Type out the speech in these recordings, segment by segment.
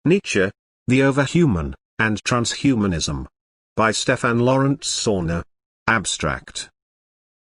Nietzsche, The Overhuman, and Transhumanism. By Stefan Lawrence Sorner. Abstract.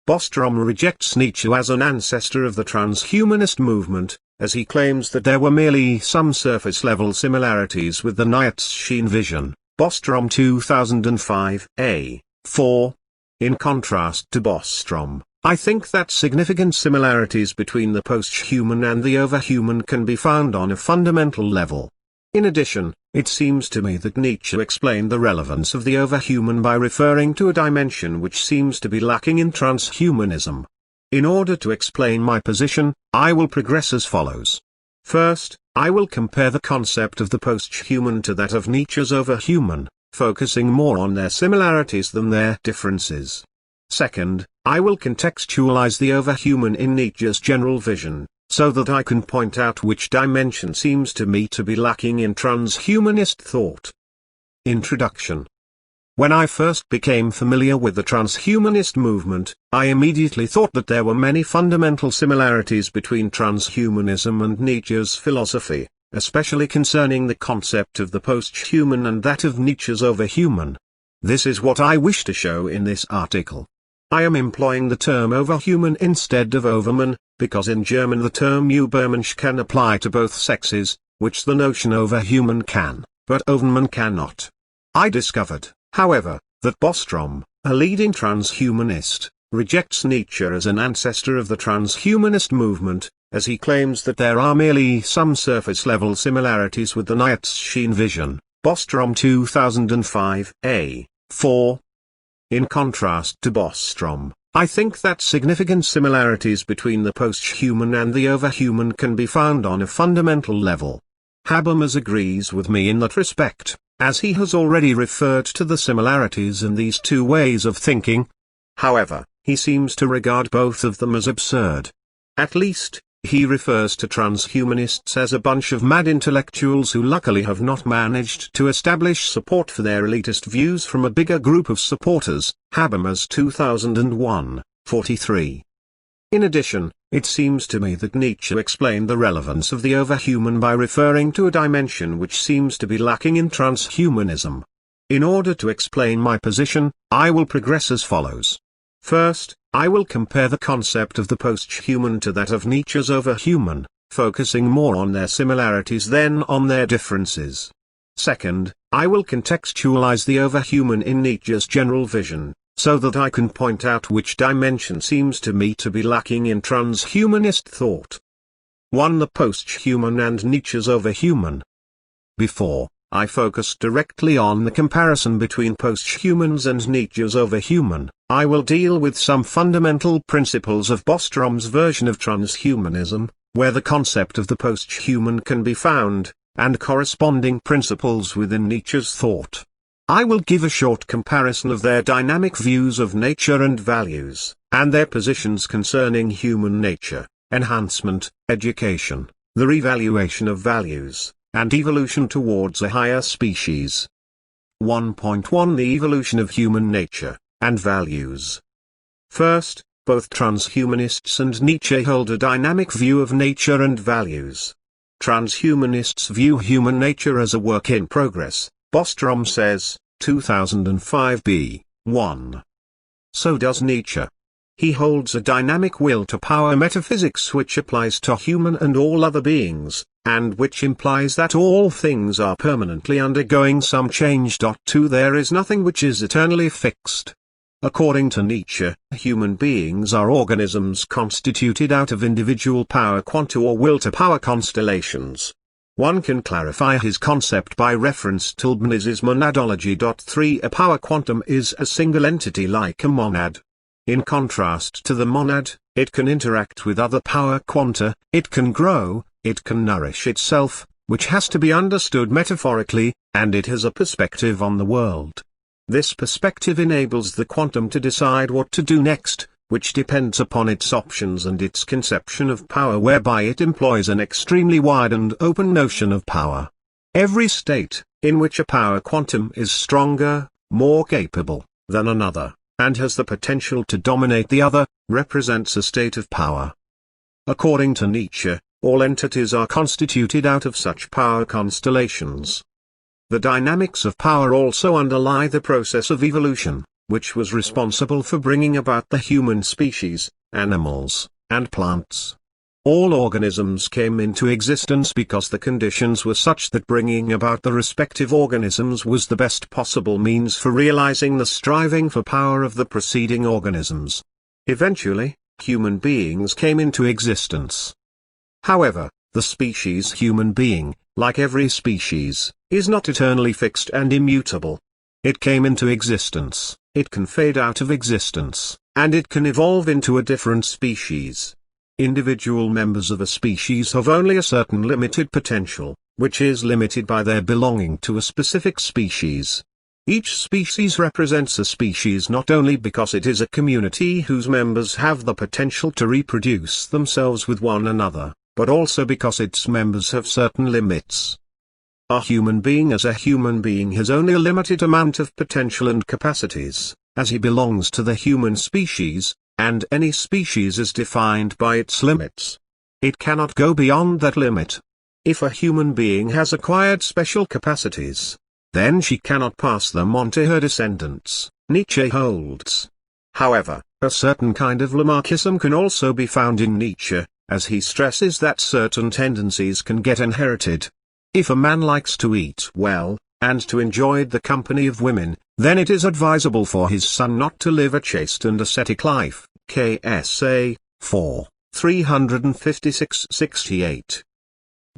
Bostrom rejects Nietzsche as an ancestor of the transhumanist movement, as he claims that there were merely some surface-level similarities with the Nietzschean vision. Bostrom 2005, A. 4. In contrast to Bostrom, I think that significant similarities between the posthuman and the overhuman can be found on a fundamental level. In addition, it seems to me that Nietzsche explained the relevance of the overhuman by referring to a dimension which seems to be lacking in transhumanism. In order to explain my position, I will progress as follows. First, I will compare the concept of the posthuman to that of Nietzsche's overhuman, focusing more on their similarities than their differences. Second, I will contextualize the overhuman in Nietzsche's general vision, so that I can point out which dimension seems to me to be lacking in transhumanist thought. Introduction. When I first became familiar with the transhumanist movement, I immediately thought that there were many fundamental similarities between transhumanism and Nietzsche's philosophy, especially concerning the concept of the posthuman and that of Nietzsche's overhuman. This is what I wish to show in this article. I am employing the term overhuman instead of overman, because in German the term Übermensch can apply to both sexes, which the notion overhuman can, but overman cannot. I discovered, however, that Bostrom, a leading transhumanist, rejects Nietzsche as an ancestor of the transhumanist movement, as he claims that there are merely some surface-level similarities with the Nietzschean vision. Bostrom 2005, A. 4. In contrast to Bostrom, I think that significant similarities between the posthuman and the overhuman can be found on a fundamental level. Habermas agrees with me in that respect, as he has already referred to the similarities in these two ways of thinking. However, he seems to regard both of them as absurd. At least, he refers to transhumanists as a bunch of mad intellectuals who luckily have not managed to establish support for their elitist views from a bigger group of supporters. Habermas 2001, 43. In addition, it seems to me that Nietzsche explained the relevance of the overhuman by referring to a dimension which seems to be lacking in transhumanism. In order to explain my position, I will progress as follows. First, I will compare the concept of the posthuman to that of Nietzsche's overhuman, focusing more on their similarities than on their differences. Second, I will contextualize the overhuman in Nietzsche's general vision, so that I can point out which dimension seems to me to be lacking in transhumanist thought. 1. The posthuman and Nietzsche's overhuman. Before I focus directly on the comparison between posthumans and Nietzsche's overhuman, I will deal with some fundamental principles of Bostrom's version of transhumanism, where the concept of the posthuman can be found, and corresponding principles within Nietzsche's thought. I will give a short comparison of their dynamic views of nature and values, and their positions concerning human nature, enhancement, education, the revaluation of values, and evolution towards a higher species. 1.1 The evolution of human nature, and values. First, both transhumanists and Nietzsche hold a dynamic view of nature and values. Transhumanists view human nature as a work in progress, Bostrom says, 2005 b. 1. So does Nietzsche. He holds a dynamic will-to-power metaphysics which applies to human and all other beings, and which implies that all things are permanently undergoing some change. 2 There is nothing which is eternally fixed. According to Nietzsche, human beings are organisms constituted out of individual power quanta or will-to-power constellations. One can clarify his concept by reference to Leibniz's monadology. 3 A power quantum is a single entity like a monad. In contrast to the monad, it can interact with other power quanta, it can grow, it can nourish itself, which has to be understood metaphorically, and it has a perspective on the world. This perspective enables the quantum to decide what to do next, which depends upon its options and its conception of power, whereby it employs an extremely wide and open notion of power. Every state, in which a power quantum is stronger, more capable, than another, and has the potential to dominate the other, represents a state of power. According to Nietzsche, All entities are constituted out of such power constellations. The dynamics of power also underlie the process of evolution, which was responsible for bringing about the human species, animals, and plants. All organisms came into existence because the conditions were such that bringing about the respective organisms was the best possible means for realizing the striving for power of the preceding organisms. Eventually, human beings came into existence. However, the species human being, like every species, is not eternally fixed and immutable. It came into existence, it can fade out of existence, and it can evolve into a different species. Individual members of a species have only a certain limited potential, which is limited by their belonging to a specific species. Each species represents a species not only because it is a community whose members have the potential to reproduce themselves with one another, but also because its members have certain limits. A human being as a human being has only a limited amount of potential and capacities, as he belongs to the human species, and any species is defined by its limits. It cannot go beyond that limit. If a human being has acquired special capacities, then she cannot pass them on to her descendants, Nietzsche holds. However, a certain kind of Lamarckism can also be found in Nietzsche, as he stresses that certain tendencies can get inherited. If a man likes to eat well, and to enjoy the company of women, then it is advisable for his son not to live a chaste and ascetic life. KSA 4, 356-68.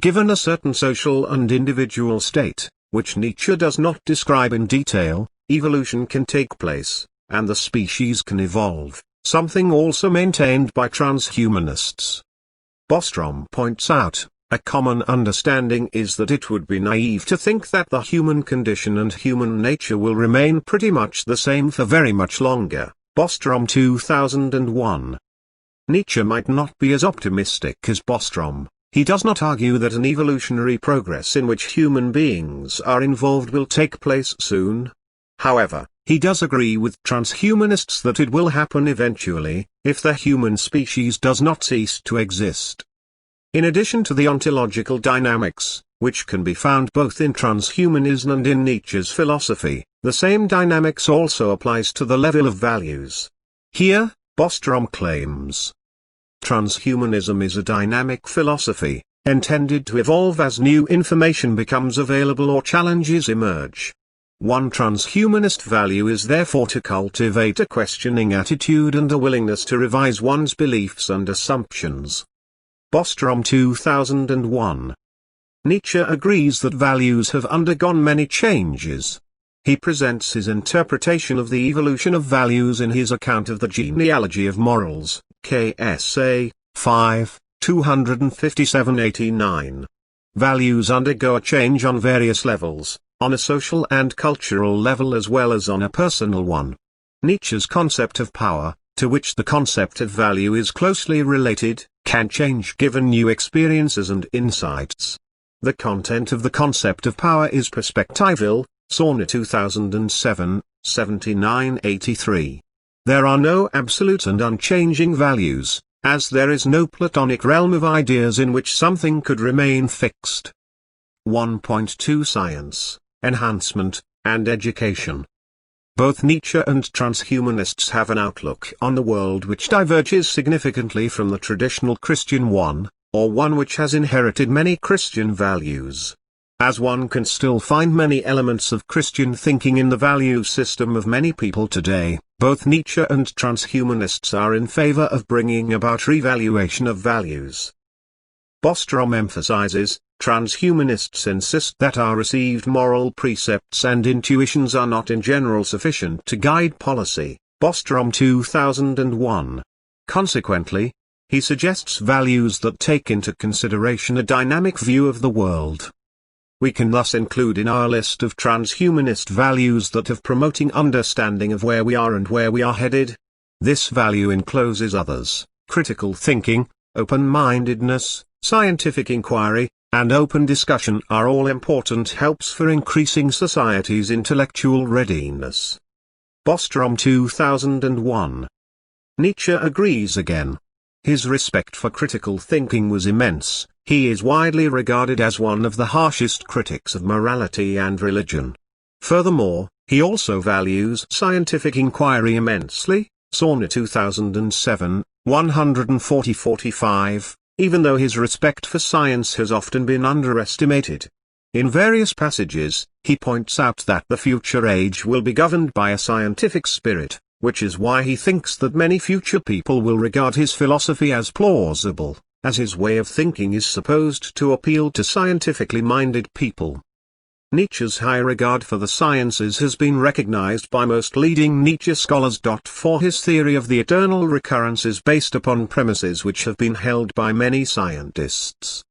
Given a certain social and individual state, which Nietzsche does not describe in detail, evolution can take place, and the species can evolve, something also maintained by transhumanists. Bostrom points out, a common understanding is that it would be naive to think that the human condition and human nature will remain pretty much the same for very much longer. Bostrom 2001. Nietzsche might not be as optimistic as Bostrom. He does not argue that an evolutionary progress in which human beings are involved will take place soon. However, he does agree with transhumanists that it will happen eventually, if the human species does not cease to exist. In addition to the ontological dynamics, which can be found both in transhumanism and in Nietzsche's philosophy, the same dynamics also applies to the level of values. Here, Bostrom claims, transhumanism is a dynamic philosophy, intended to evolve as new information becomes available or challenges emerge. One transhumanist value is therefore to cultivate a questioning attitude and a willingness to revise one's beliefs and assumptions. Bostrom 2001. Nietzsche agrees that values have undergone many changes. He presents his interpretation of the evolution of values in his account of the genealogy of morals, KSA 5, 257-89. Values undergo a change on various levels, on a social and cultural level as well as on a personal one. Nietzsche's concept of power, to which the concept of value is closely related, can change given new experiences and insights. The content of the concept of power is perspectival, Sauna 2007, 79-83. There are no absolute and unchanging values, as there is no Platonic realm of ideas in which something could remain fixed. 1.2 Science, Enhancement, and Education. Both Nietzsche and transhumanists have an outlook on the world which diverges significantly from the traditional Christian one, or one which has inherited many Christian values. As one can still find many elements of Christian thinking in the value system of many people today, both Nietzsche and transhumanists are in favor of bringing about revaluation of values. Bostrom emphasizes, transhumanists insist that our received moral precepts and intuitions are not in general sufficient to guide policy, Bostrom 2001. Consequently, he suggests values that take into consideration a dynamic view of the world. We can thus include in our list of transhumanist values that of promoting understanding of where we are and where we are headed. This value encloses others: critical thinking, open-mindedness, scientific inquiry, and open discussion are all important helps for increasing society's intellectual readiness. Bostrom 2001. Nietzsche agrees again. His respect for critical thinking was immense. He is widely regarded as one of the harshest critics of morality and religion. Furthermore, he also values scientific inquiry immensely. Sauna 2007, 140-45, even though his respect for science has often been underestimated. In various passages, he points out that the future age will be governed by a scientific spirit, which is why he thinks that many future people will regard his philosophy as plausible, as his way of thinking is supposed to appeal to scientifically minded people. Nietzsche's high regard for the sciences has been recognized by most leading Nietzsche scholars. For his theory of the eternal recurrence is based upon premises which have been held by many scientists.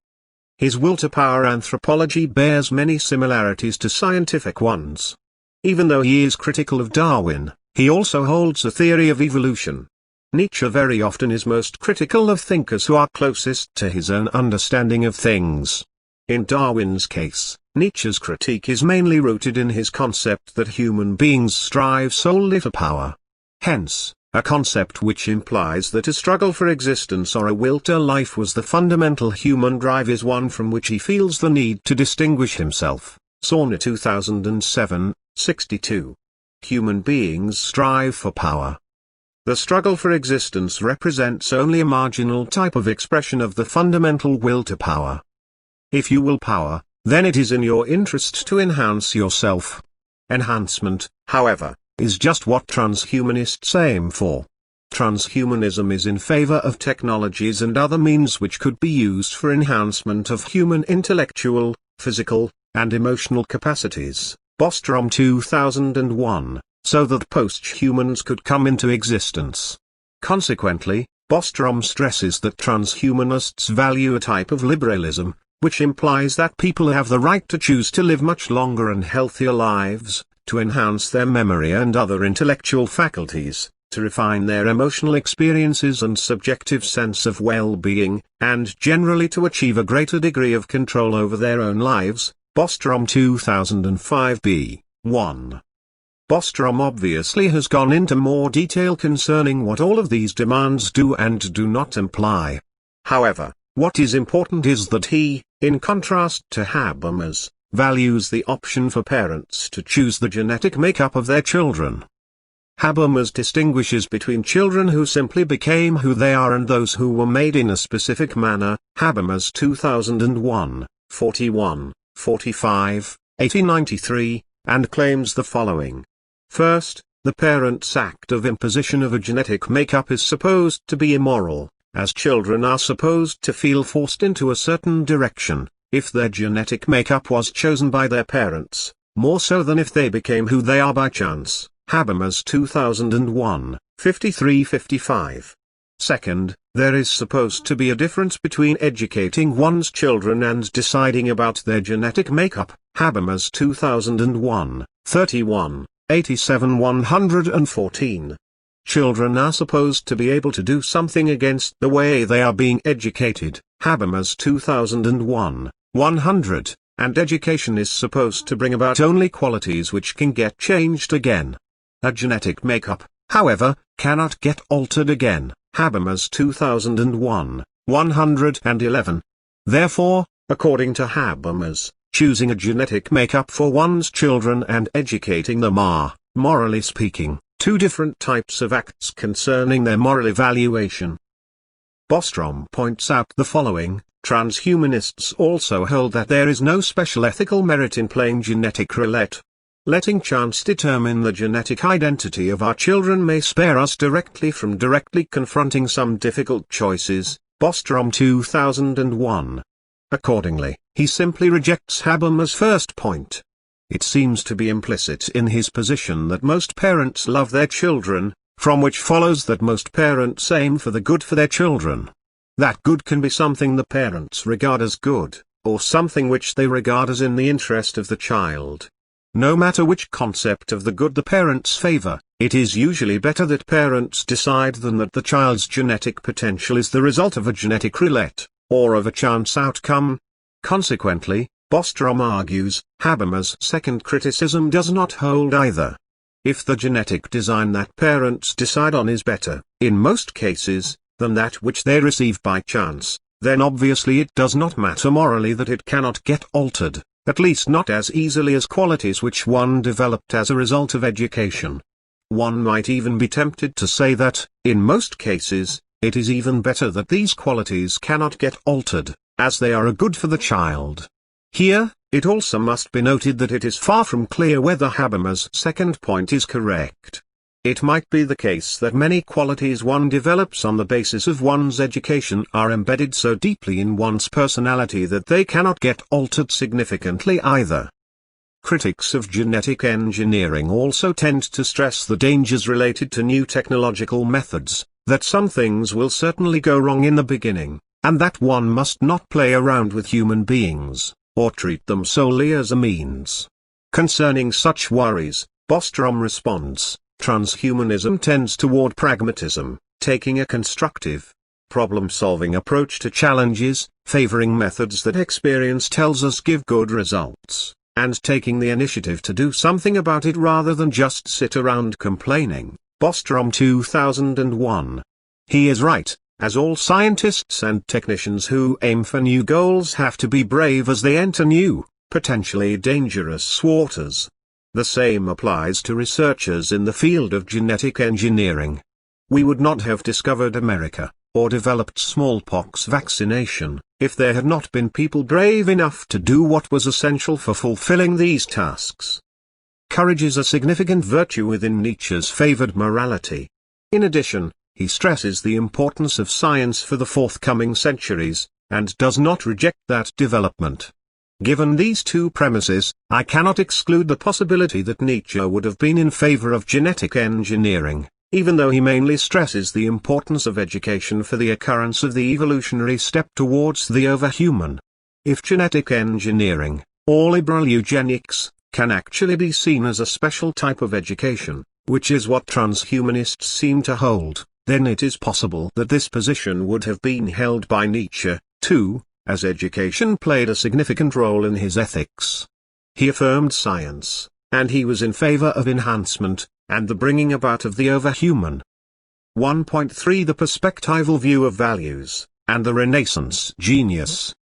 His will to power anthropology bears many similarities to scientific ones. Even though he is critical of Darwin, he also holds a theory of evolution. Nietzsche very often is most critical of thinkers who are closest to his own understanding of things. In Darwin's case, Nietzsche's critique is mainly rooted in his concept that human beings strive solely for power. Hence, a concept which implies that a struggle for existence or a will to life was the fundamental human drive is one from which he feels the need to distinguish himself. Sauna 2007, 62. Human beings strive for power. The struggle for existence represents only a marginal type of expression of the fundamental will to power. If you will power, then it is in your interest to enhance yourself. Enhancement, however, is just what transhumanists aim for. Transhumanism is in favor of technologies and other means which could be used for enhancement of human intellectual, physical, and emotional capacities. Posthuman 2001, so that posthumans could come into existence. Consequently, Posthuman stresses that transhumanists value a type of liberalism, which implies that people have the right to choose to live much longer and healthier lives, to enhance their memory and other intellectual faculties, to refine their emotional experiences and subjective sense of well-being, and generally to achieve a greater degree of control over their own lives. Posthuman 2005b. 1. Posthuman obviously has gone into more detail concerning what all of these demands do and do not imply. However, what is important is that he, in contrast to Habermas, values the option for parents to choose the genetic makeup of their children. Habermas distinguishes between children who simply became who they are and those who were made in a specific manner. Habermas 2001, 41, 45, 1893, and claims the following. First, the parent's act of imposition of a genetic makeup is supposed to be immoral, as children are supposed to feel forced into a certain direction, if their genetic makeup was chosen by their parents, more so than if they became who they are by chance. Habermas 2001, 53-55. Second, there is supposed to be a difference between educating one's children and deciding about their genetic makeup. Habermas 2001, 31, 87-114. Children are supposed to be able to do something against the way they are being educated. Habermas 2001, 100, and education is supposed to bring about only qualities which can get changed again. A genetic makeup, however, cannot get altered again. Habermas 2001, 111. Therefore, according to Habermas, choosing a genetic makeup for one's children and educating them are, morally speaking, two different types of acts concerning their moral evaluation. Posthuman points out the following. Transhumanists also hold that there is no special ethical merit in playing genetic roulette. Letting chance determine the genetic identity of our children may spare us directly from directly confronting some difficult choices. Posthuman 2001. Accordingly, he simply rejects Habermas' first point. It seems to be implicit in his position that most parents love their children, from which follows that most parents aim for the good for their children. That good can be something the parents regard as good, or something which they regard as in the interest of the child. No matter which concept of the good the parents favor, it is usually better that parents decide than that the child's genetic potential is the result of a genetic roulette, or of a chance outcome. Consequently, Posthuman argues, Habermas' second criticism does not hold either. If the genetic design that parents decide on is better, in most cases, than that which they receive by chance, then obviously it does not matter morally that it cannot get altered, at least not as easily as qualities which one developed as a result of education. One might even be tempted to say that, in most cases, it is even better that these qualities cannot get altered, as they are good for the child. Here, it also must be noted that it is far from clear whether Habermas' second point is correct. It might be the case that many qualities one develops on the basis of one's education are embedded so deeply in one's personality that they cannot get altered significantly either. Critics of genetic engineering also tend to stress the dangers related to new technological methods, that some things will certainly go wrong in the beginning, and that one must not play around with human beings, or treat them solely as a means. Concerning such worries, Bostrom responds, transhumanism tends toward pragmatism, taking a constructive, problem-solving approach to challenges, favoring methods that experience tells us give good results, and taking the initiative to do something about it rather than just sit around complaining. Bostrom 2001. He is right, as all scientists and technicians who aim for new goals have to be brave as they enter new, potentially dangerous waters. The same applies to researchers in the field of genetic engineering. We would not have discovered America, or developed smallpox vaccination, if there had not been people brave enough to do what was essential for fulfilling these tasks. Courage is a significant virtue within Nietzsche's favored morality. In addition, he stresses the importance of science for the forthcoming centuries, and does not reject that development. Given these two premises, I cannot exclude the possibility that Nietzsche would have been in favor of genetic engineering, even though he mainly stresses the importance of education for the occurrence of the evolutionary step towards the overhuman. If genetic engineering, or liberal eugenics, can actually be seen as a special type of education, which is what transhumanists seem to hold, then it is possible that this position would have been held by Nietzsche, too, as education played a significant role in his ethics. He affirmed science, and he was in favor of enhancement, and the bringing about of the overhuman. 1.3 The perspectival view of values, and the Renaissance genius.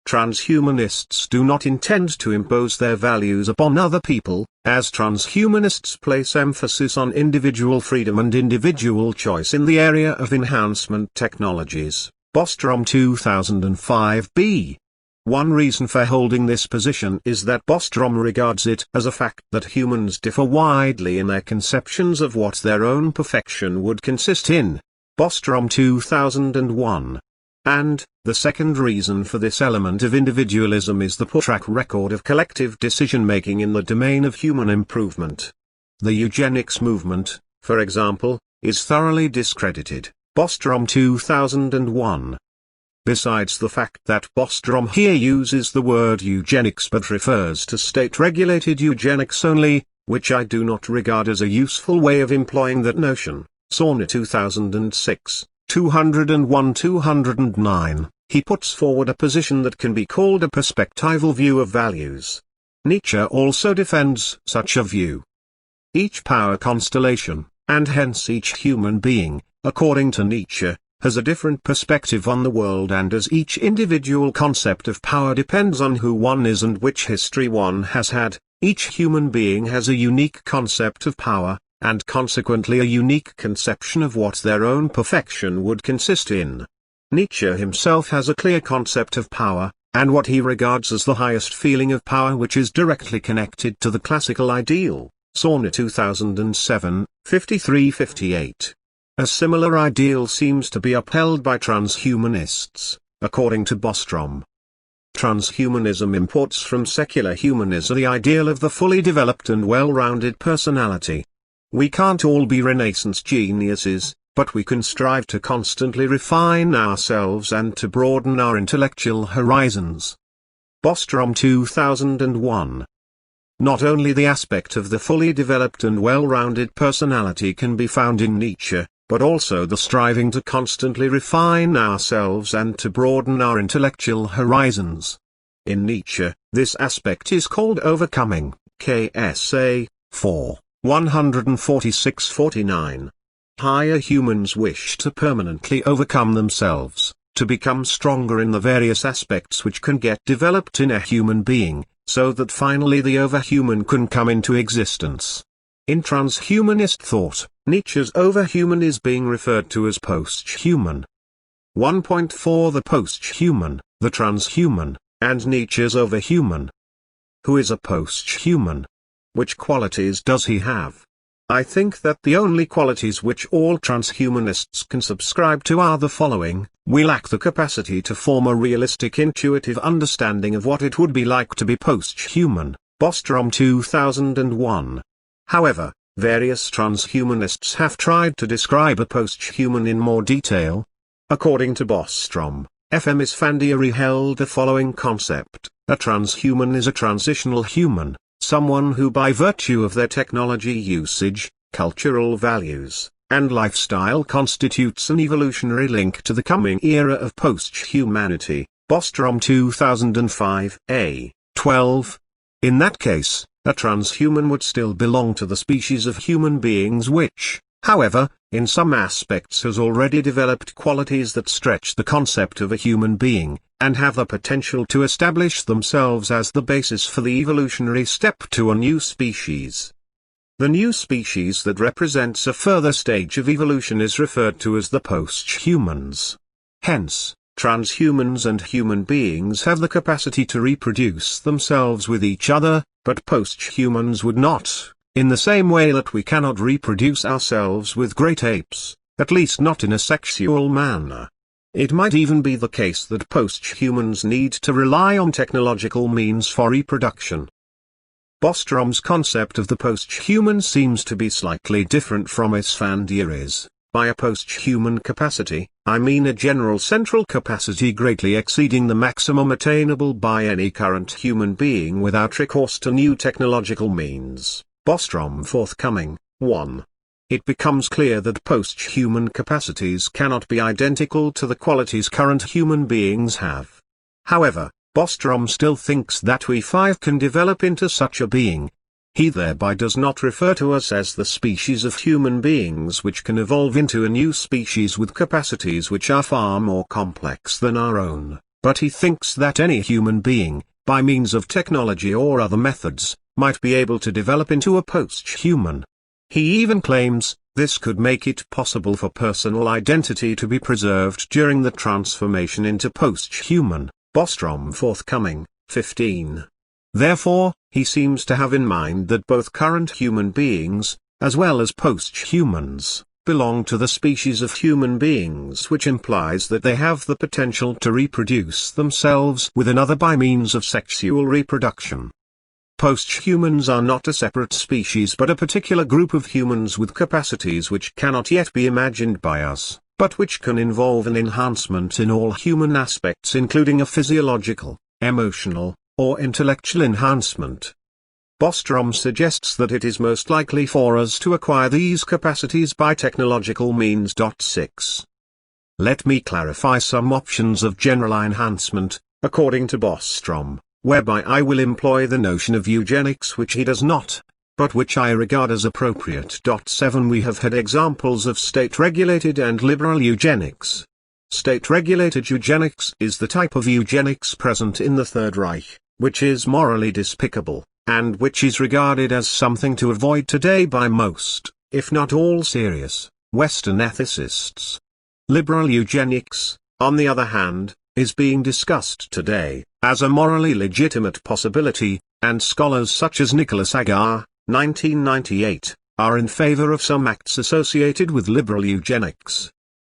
Transhumanists do not intend to impose their values upon other people, as transhumanists place emphasis on individual freedom and individual choice in the area of enhancement technologies. Bostrom 2005b. One reason for holding this position is that Bostrom regards it as a fact that humans differ widely in their conceptions of what their own perfection would consist in. Bostrom 2001. And, the second reason for this element of individualism is the poor track record of collective decision-making in the domain of human improvement. The eugenics movement, for example, is thoroughly discredited. Bostrom 2001. Besides the fact that Bostrom here uses the word eugenics but refers to state-regulated eugenics only, which I do not regard as a useful way of employing that notion, Sauna 2006, 201-209, he puts forward a position that can be called a perspectival view of values. Nietzsche also defends such a view. Each power constellation, and hence each human being, according to Nietzsche, has a different perspective on the world, and as each individual concept of power depends on who one is and which history one has had, each human being has a unique concept of power, and consequently a unique conception of what their own perfection would consist in. Nietzsche himself has a clear concept of power, and what he regards as the highest feeling of power, which is directly connected to the classical ideal, Sauna 2007, 53-58. A similar ideal seems to be upheld by transhumanists, according to Bostrom. Transhumanism imports from secular humanism the ideal of the fully developed and well-rounded personality. We can't all be Renaissance geniuses, but we can strive to constantly refine ourselves and to broaden our intellectual horizons. Bostrom 2001. Not only the aspect of the fully developed and well-rounded personality can be found in Nietzsche, but also the striving to constantly refine ourselves and to broaden our intellectual horizons. In Nietzsche, this aspect is called overcoming, KSA 4, 146-49. Higher humans wish to permanently overcome themselves, to become stronger in the various aspects which can get developed in a human being, so that finally the overhuman can come into existence. In transhumanist thought, Nietzsche's overhuman is being referred to as posthuman. 1.4 The posthuman, the transhuman, and Nietzsche's overhuman. Who is a posthuman? Which qualities does he have? I think that the only qualities which all transhumanists can subscribe to are the following: we lack the capacity to form a realistic intuitive understanding of what it would be like to be posthuman, Bostrom 2001. However, various transhumanists have tried to describe a posthuman in more detail. According to Bostrom, FM Isfandiari held the following concept: a transhuman is a transitional human, someone who by virtue of their technology usage, cultural values, and lifestyle constitutes an evolutionary link to the coming era of posthumanity, Bostrom 2005, A. 12. In that case, a transhuman would still belong to the species of human beings which, however, in some aspects has already developed qualities that stretch the concept of a human being, and have the potential to establish themselves as the basis for the evolutionary step to a new species. The new species that represents a further stage of evolution is referred to as the posthumans. Hence, transhumans and human beings have the capacity to reproduce themselves with each other, but posthumans would not, in the same way that we cannot reproduce ourselves with great apes, at least not in a sexual manner. It might even be the case that posthumans need to rely on technological means for reproduction. Bostrom's concept of the posthuman seems to be slightly different from Isfandiari's. By a posthuman capacity, I mean a general central capacity greatly exceeding the maximum attainable by any current human being without recourse to new technological means. Bostrom forthcoming, 1. It becomes clear that posthuman capacities cannot be identical to the qualities current human beings have. However, Bostrom still thinks that we 5 can develop into such a being. He thereby does not refer to us as the species of human beings which can evolve into a new species with capacities which are far more complex than our own, but he thinks that any human being, by means of technology or other methods, might be able to develop into a posthuman. He even claims, this could make it possible for personal identity to be preserved during the transformation into posthuman. Bostrom forthcoming, 15. Therefore, he seems to have in mind that both current human beings, as well as posthumans, belong to the species of human beings, which implies that they have the potential to reproduce themselves with another by means of sexual reproduction. Posthumans are not a separate species but a particular group of humans with capacities which cannot yet be imagined by us, but which can involve an enhancement in all human aspects including a physiological, emotional, or intellectual enhancement. Bostrom suggests that it is most likely for us to acquire these capacities by technological means. 6. Let me clarify some options of general enhancement, according to Bostrom, whereby I will employ the notion of eugenics which he does not, but which I regard as appropriate. 7 We have had examples of state-regulated and liberal eugenics. State-regulated eugenics is the type of eugenics present in the Third Reich, which is morally despicable, and which is regarded as something to avoid today by most, if not all serious, Western ethicists. Liberal eugenics, on the other hand, is being discussed today, as a morally legitimate possibility, and scholars such as Nicholas Agar, 1998, are in favor of some acts associated with liberal eugenics.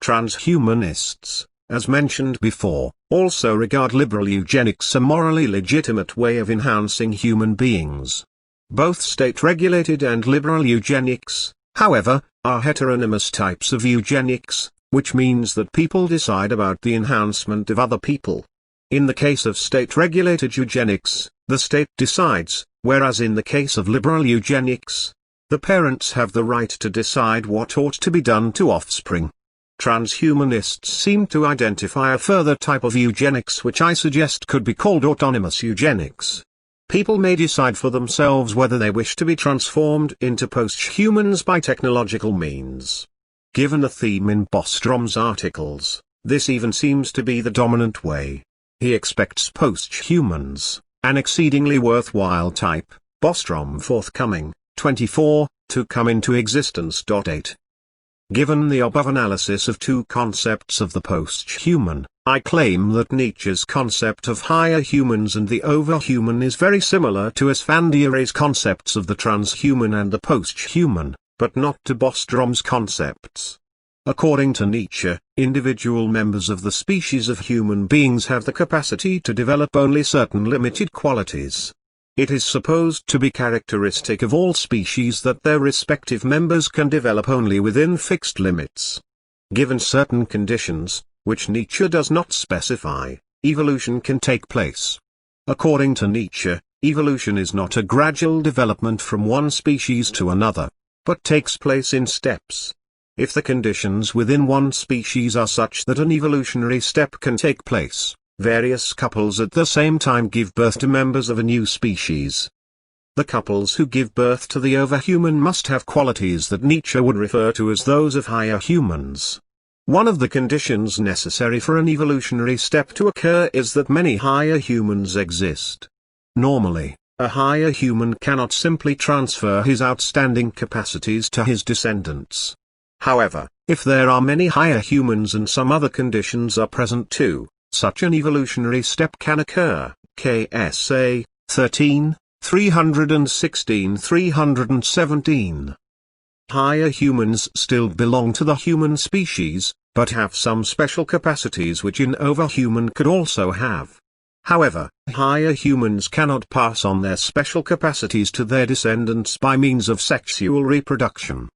Transhumanists, as mentioned before, also regard liberal eugenics a morally legitimate way of enhancing human beings. Both state-regulated and liberal eugenics, however, are heteronymous types of eugenics, which means that people decide about the enhancement of other people. In the case of state-regulated eugenics, the state decides, whereas in the case of liberal eugenics, the parents have the right to decide what ought to be done to offspring. Transhumanists seem to identify a further type of eugenics which I suggest could be called autonomous eugenics. People may decide for themselves whether they wish to be transformed into posthumans by technological means. Given the theme in Bostrom's articles, this even seems to be the dominant way. He expects posthumans, an exceedingly worthwhile type, Bostrom forthcoming, 24, to come into existence. 8. Given the above analysis of two concepts of the posthuman, I claim that Nietzsche's concept of higher humans and the overhuman is very similar to Esfandiaré's concepts of the transhuman and the posthuman, but not to Bostrom's concepts. According to Nietzsche, individual members of the species of human beings have the capacity to develop only certain limited qualities. It is supposed to be characteristic of all species that their respective members can develop only within fixed limits. Given certain conditions, which Nietzsche does not specify, evolution can take place. According to Nietzsche, evolution is not a gradual development from one species to another, but takes place in steps. If the conditions within one species are such that an evolutionary step can take place, various couples at the same time give birth to members of a new species. The couples who give birth to the overhuman must have qualities that Nietzsche would refer to as those of higher humans. One of the conditions necessary for an evolutionary step to occur is that many higher humans exist. Normally, a higher human cannot simply transfer his outstanding capacities to his descendants. However, if there are many higher humans and some other conditions are present too, such an evolutionary step can occur. KSA 13, 316, 317. Higher humans still belong to the human species, but have some special capacities which an overhuman could also have. However, higher humans cannot pass on their special capacities to their descendants by means of sexual reproduction.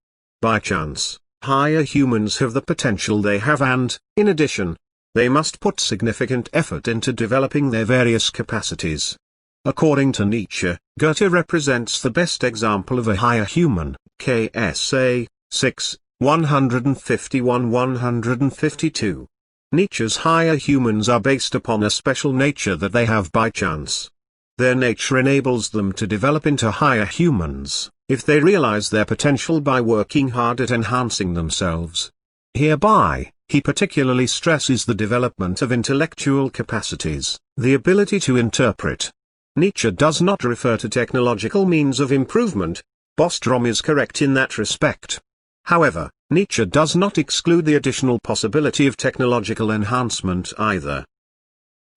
By chance, higher humans have the potential they have and, in addition, they must put significant effort into developing their various capacities. According to Nietzsche, Goethe represents the best example of a higher human, KSA 6, 151-152. Nietzsche's higher humans are based upon a special nature that they have by chance. Their nature enables them to develop into higher humans, if they realize their potential by working hard at enhancing themselves. Hereby, he particularly stresses the development of intellectual capacities, the ability to interpret. Nietzsche does not refer to technological means of improvement. Bostrom is correct in that respect. However, Nietzsche does not exclude the additional possibility of technological enhancement either.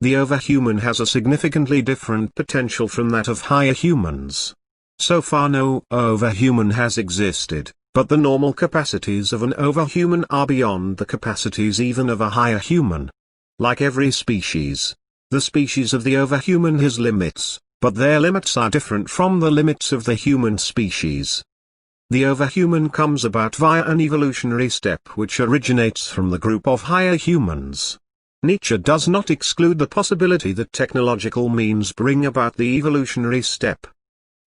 The overhuman has a significantly different potential from that of higher humans. So far no overhuman has existed, but the normal capacities of an overhuman are beyond the capacities even of a higher human. Like every species, the species of the overhuman has limits, but their limits are different from the limits of the human species. The overhuman comes about via an evolutionary step which originates from the group of higher humans. Nietzsche does not exclude the possibility that technological means bring about the evolutionary step.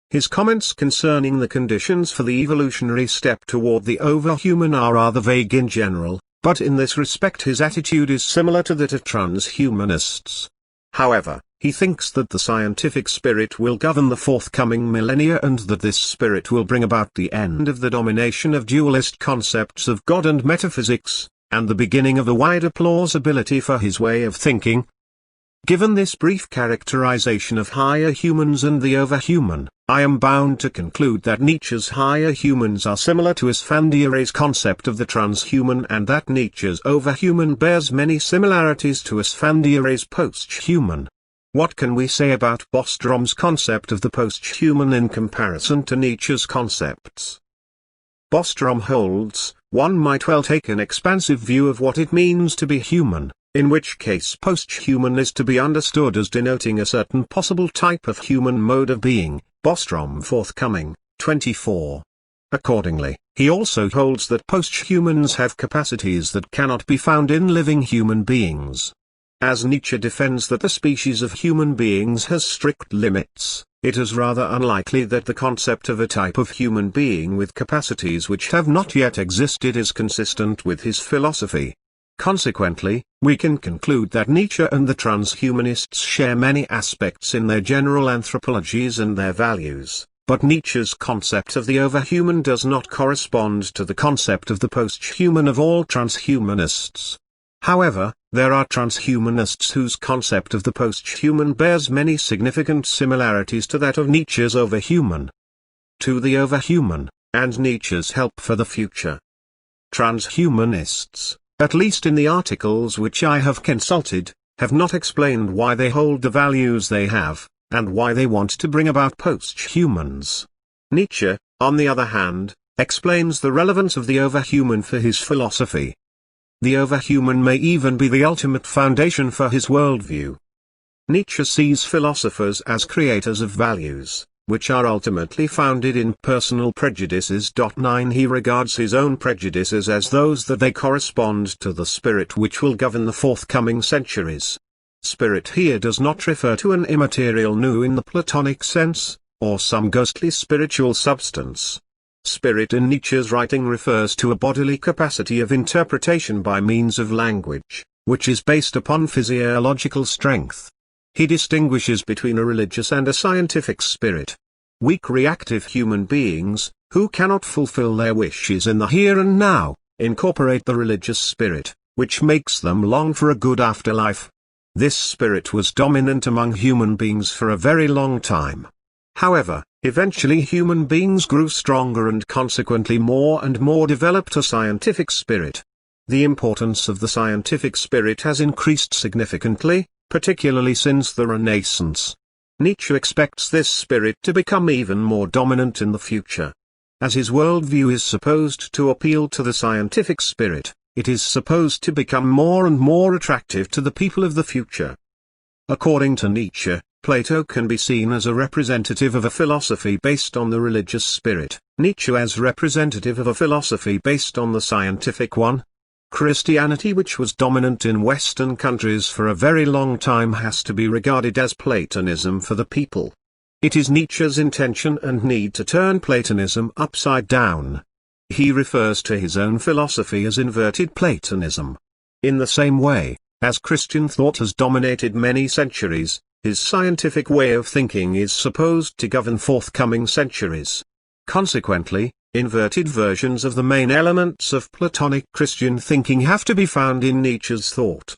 His comments concerning the conditions for the evolutionary step toward the overhuman are rather vague in general, but in this respect his attitude is similar to that of transhumanists. However, he thinks that the scientific spirit will govern the forthcoming millennia and that this spirit will bring about the end of the domination of dualist concepts of God and metaphysics, and the beginning of a wider plausibility for his way of thinking. Given this brief characterization of higher humans and the overhuman, I am bound to conclude that Nietzsche's higher humans are similar to Esfandiaré's concept of the transhuman and that Nietzsche's overhuman bears many similarities to Esfandiaré's posthuman. What can we say about Bostrom's concept of the posthuman in comparison to Nietzsche's concepts? Bostrom holds, one might well take an expansive view of what it means to be human, in which case posthuman is to be understood as denoting a certain possible type of human mode of being, Bostrom forthcoming, 24. Accordingly, he also holds that posthumans have capacities that cannot be found in living human beings. As Nietzsche defends that the species of human beings has strict limits, it is rather unlikely that the concept of a type of human being with capacities which have not yet existed is consistent with his philosophy. Consequently, we can conclude that Nietzsche and the transhumanists share many aspects in their general anthropologies and their values, But Nietzsche's concept of the overhuman does not correspond to the concept of the posthuman of all transhumanists. However, there are transhumanists whose concept of the posthuman bears many significant similarities to that of Nietzsche's overhuman. To the overhuman, and Nietzsche's help for the future. Transhumanists, at least in the articles which I have consulted, have not explained why they hold the values they have, and why they want to bring about posthumans. Nietzsche, on the other hand, explains the relevance of the overhuman for his philosophy. The overhuman may even be the ultimate foundation for his worldview. Nietzsche sees philosophers as creators of values, which are ultimately founded in personal prejudices. 9 He regards his own prejudices as those that they correspond to the spirit which will govern the forthcoming centuries. Spirit here does not refer to an immaterial nous in the Platonic sense, or some ghostly spiritual substance. Spirit in Nietzsche's writing refers to a bodily capacity of interpretation by means of language, which is based upon physiological strength. He distinguishes between a religious and a scientific spirit. Weak reactive human beings, who cannot fulfill their wishes in the here and now, incorporate the religious spirit, which makes them long for a good afterlife. This spirit was dominant among human beings for a very long time. However, eventually human beings grew stronger and consequently more and more developed a scientific spirit. The importance of the scientific spirit has increased significantly, particularly since the Renaissance. Nietzsche expects this spirit to become even more dominant in the future. As his worldview is supposed to appeal to the scientific spirit, it is supposed to become more and more attractive to the people of the future. According to Nietzsche, Plato can be seen as a representative of a philosophy based on the religious spirit, Nietzsche as representative of a philosophy based on the scientific one. Christianity, which was dominant in Western countries for a very long time, has to be regarded as Platonism for the people. It is Nietzsche's intention and need to turn Platonism upside down. He refers to his own philosophy as inverted Platonism. In the same way, as Christian thought has dominated many centuries, his scientific way of thinking is supposed to govern forthcoming centuries. Consequently, inverted versions of the main elements of Platonic Christian thinking have to be found in Nietzsche's thought.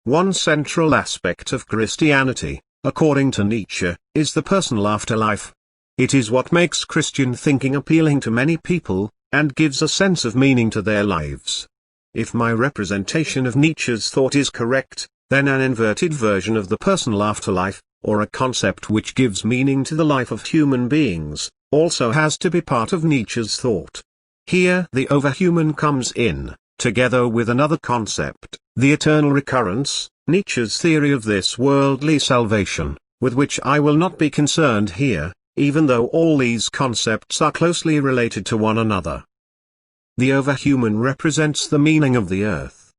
One central aspect of Christianity, according to Nietzsche, is the personal afterlife. It is what makes Christian thinking appealing to many people, and gives a sense of meaning to their lives. If my representation of Nietzsche's thought is correct, then an inverted version of the personal afterlife, or a concept which gives meaning to the life of human beings, also has to be part of Nietzsche's thought. Here the overhuman comes in, together with another concept, the eternal recurrence, Nietzsche's theory of this worldly salvation, with which I will not be concerned here, even though all these concepts are closely related to one another. The overhuman represents the meaning of the earth.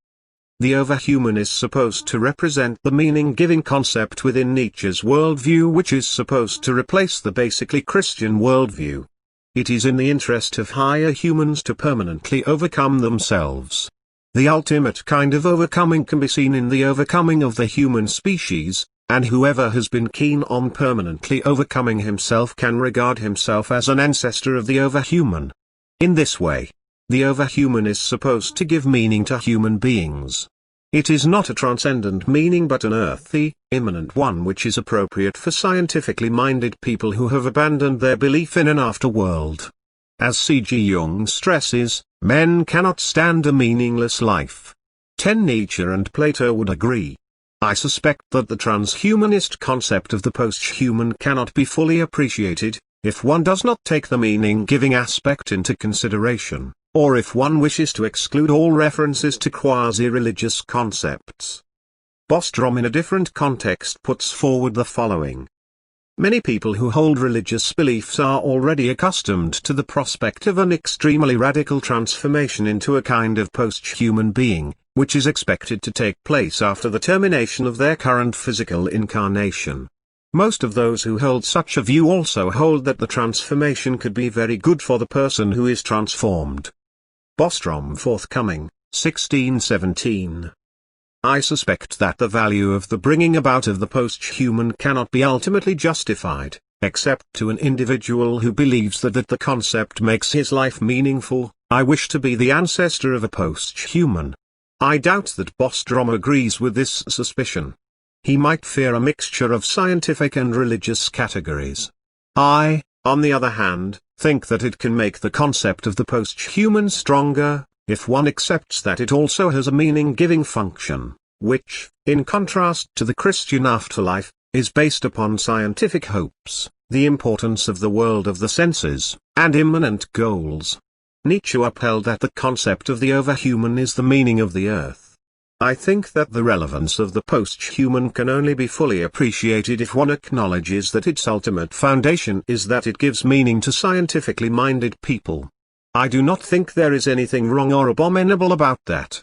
The overhuman is supposed to represent the meaning-giving concept within Nietzsche's worldview, which is supposed to replace the basically Christian worldview. It is in the interest of higher humans to permanently overcome themselves. The ultimate kind of overcoming can be seen in the overcoming of the human species, and whoever has been keen on permanently overcoming himself can regard himself as an ancestor of the overhuman. In this way, the overhuman is supposed to give meaning to human beings. It is not a transcendent meaning but an earthy, immanent one which is appropriate for scientifically minded people who have abandoned their belief in an afterworld. As C.G. Jung stresses, men cannot stand a meaningless life. 10 Nietzsche and Plato would agree. I suspect that the transhumanist concept of the posthuman cannot be fully appreciated, if one does not take the meaning-giving aspect into consideration, or if one wishes to exclude all references to quasi-religious concepts. Posthuman in a different context puts forward the following. Many people who hold religious beliefs are already accustomed to the prospect of an extremely radical transformation into a kind of posthuman being, which is expected to take place after the termination of their current physical incarnation. Most of those who hold such a view also hold that the transformation could be very good for the person who is transformed. Posthuman forthcoming, 1617. I suspect that the value of the bringing about of the posthuman cannot be ultimately justified, except to an individual who believes that the concept makes his life meaningful. I wish to be the ancestor of a posthuman. I doubt that Bostrom agrees with this suspicion. He might fear a mixture of scientific and religious categories. I, on the other hand, think that it can make the concept of the posthuman stronger, if one accepts that it also has a meaning-giving function, which, in contrast to the Christian afterlife, is based upon scientific hopes, the importance of the world of the senses, and immanent goals. Nietzsche upheld that the concept of the overhuman is the meaning of the earth. I think that the relevance of the posthuman can only be fully appreciated if one acknowledges that its ultimate foundation is that it gives meaning to scientifically minded people. I do not think there is anything wrong or abominable about that.